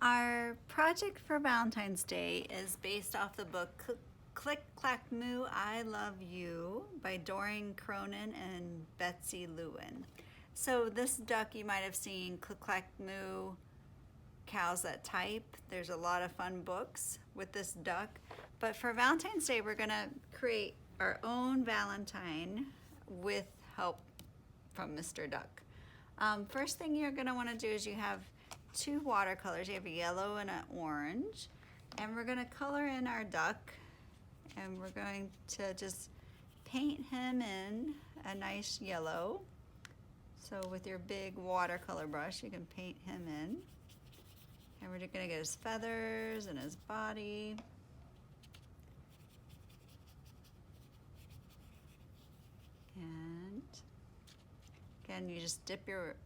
Our project for Valentine's Day is based off the book Click, Clack Moo, I Love You by Doreen Cronin and Betsy Lewin. So this duck you might have seen, Click, Clack Moo, Cows That Type. There's a lot of fun books with this duck. But for Valentine's Day, we're gonna create our own Valentine with help from Mr. Duck. First thing you're gonna wanna do is you have two watercolors. You have a yellow and an orange. And we're gonna color in our duck, and we're going to just paint him in a nice yellow. So with your big watercolor brush, you can paint him in. And we're just gonna get his feathers and his body. And again, you just dip your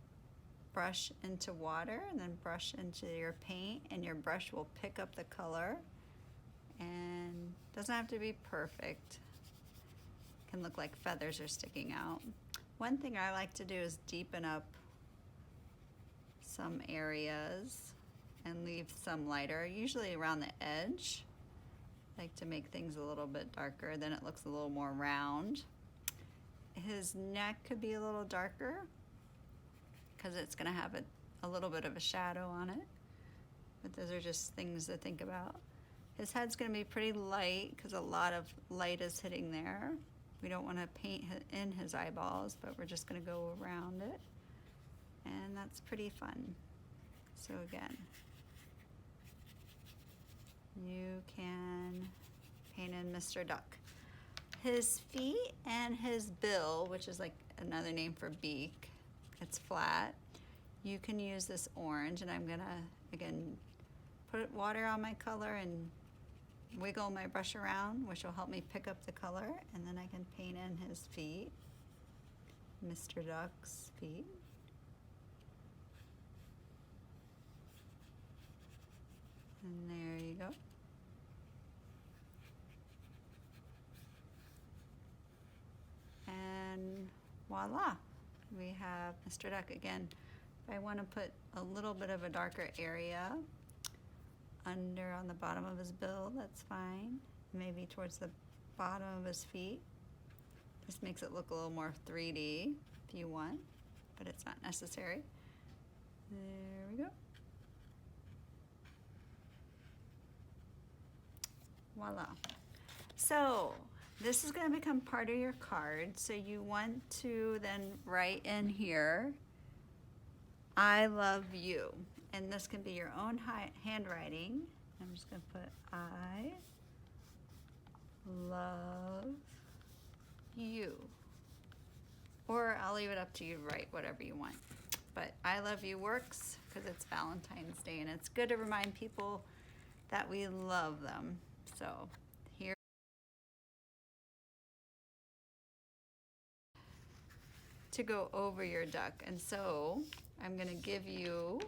brush into water and then brush into your paint, and your brush will pick up the color. And doesn't have to be perfect. It can look like feathers are sticking out. One thing I like to do is deepen up some areas and leave some lighter, usually around the edge. I like to make things a little bit darker, then it looks a little more round. His neck could be a little darker because it's gonna have a little bit of a shadow on it. But those are just things to think about. His head's gonna be pretty light because a lot of light is hitting there. We don't wanna paint in his eyeballs, but we're just gonna go around it. And that's pretty fun. So again, you can paint in Mr. Duck. His feet and his bill, which is like another name for beak, it's flat. You can use this orange, and I'm gonna, again, put water on my color and wiggle my brush around, which will help me pick up the color, and then I can paint in his feet, Mr. Duck's feet. And there you go. And voila, we have Mr. Duck. Again, if I want to put a little bit of a darker area under on the bottom of his bill, that's fine. Maybe towards the bottom of his feet. This makes it look a little more 3D if you want, but it's not necessary. There we go. Voila. So this is going to become part of your card. So you want to then write in here, I love you. And this can be your own handwriting. I'm just going to put I love you. Or I'll leave it up to you to write whatever you want. But I love you works because it's Valentine's Day, and it's good to remind people that we love them. So here to go over your duck. And so I'm gonna give you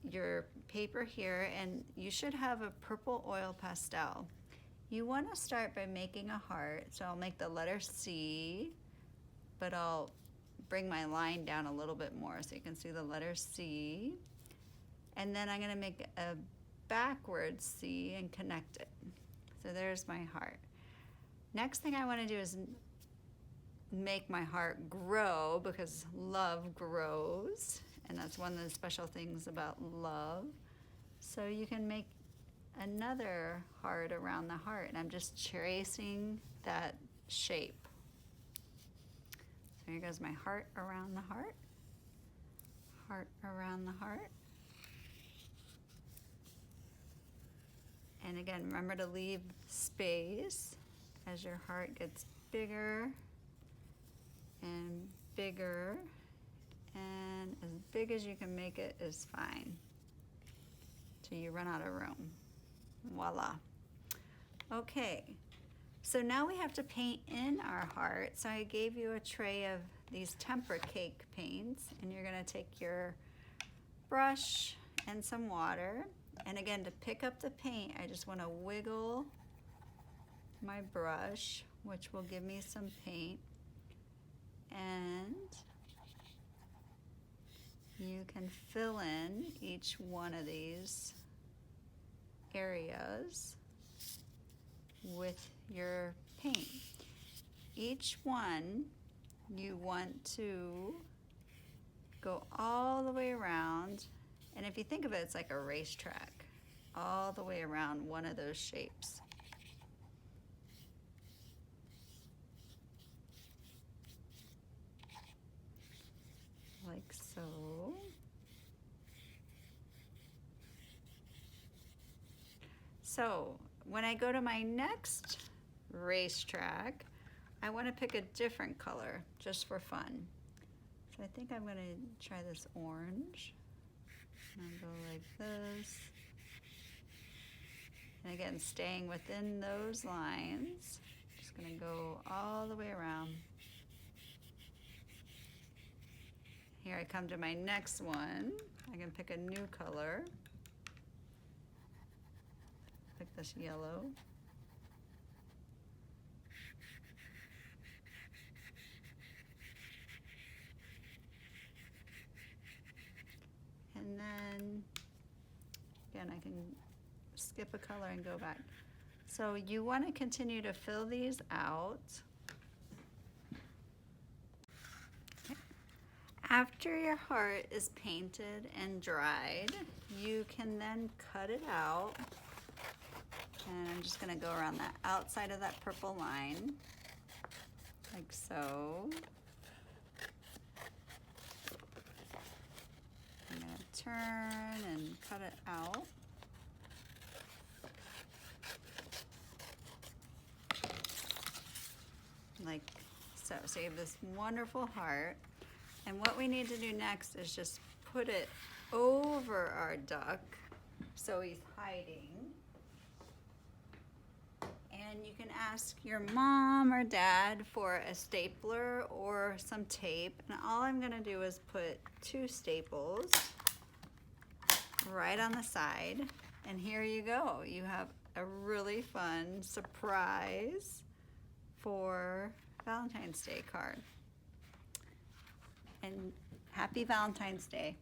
your paper here, and you should have a purple oil pastel. You wanna start by making a heart. So I'll make the letter C, but I'll bring my line down a little bit more so you can see the letter C. And then I'm gonna make a backwards C and connect it. So there's my heart. Next thing I want to do is make my heart grow, because love grows, and that's one of the special things about love. So you can make another heart around the heart, and I'm just tracing that shape. So here goes my heart around the heart, heart around the heart. And again, remember to leave space as your heart gets bigger and bigger, and as big as you can make it is fine till you run out of room. Voila. Okay, so now we have to paint in our heart. So I gave you a tray of these temper cake paints, and you're gonna take your brush and some water. And again, to pick up the paint, I just want to wiggle my brush, which will give me some paint. And you can fill in each one of these areas with your paint. Each one you want to go all the way around, and if you think of it, it's like a racetrack, all the way around one of those shapes. Like so. So when I go to my next racetrack, I want to pick a different color just for fun. So I think I'm going to try this orange. And I'll go like this. And again, staying within those lines. Just going to go all the way around. Here I come to my next one. I can pick a new color. Pick this yellow. And then, again, I can skip a color and go back. So you want to continue to fill these out. Okay. After your heart is painted and dried, you can then cut it out. And I'm just going to go around the outside of that purple line, like so. I'm going to turn and cut it out. Like so. So you have this wonderful heart. And what we need to do next is just put it over our duck so he's hiding. And you can ask your mom or dad for a stapler or some tape. And all I'm going to do is put 2 staples right on the side. And here you go. You have a really fun surprise for Valentine's Day card. And happy Valentine's Day.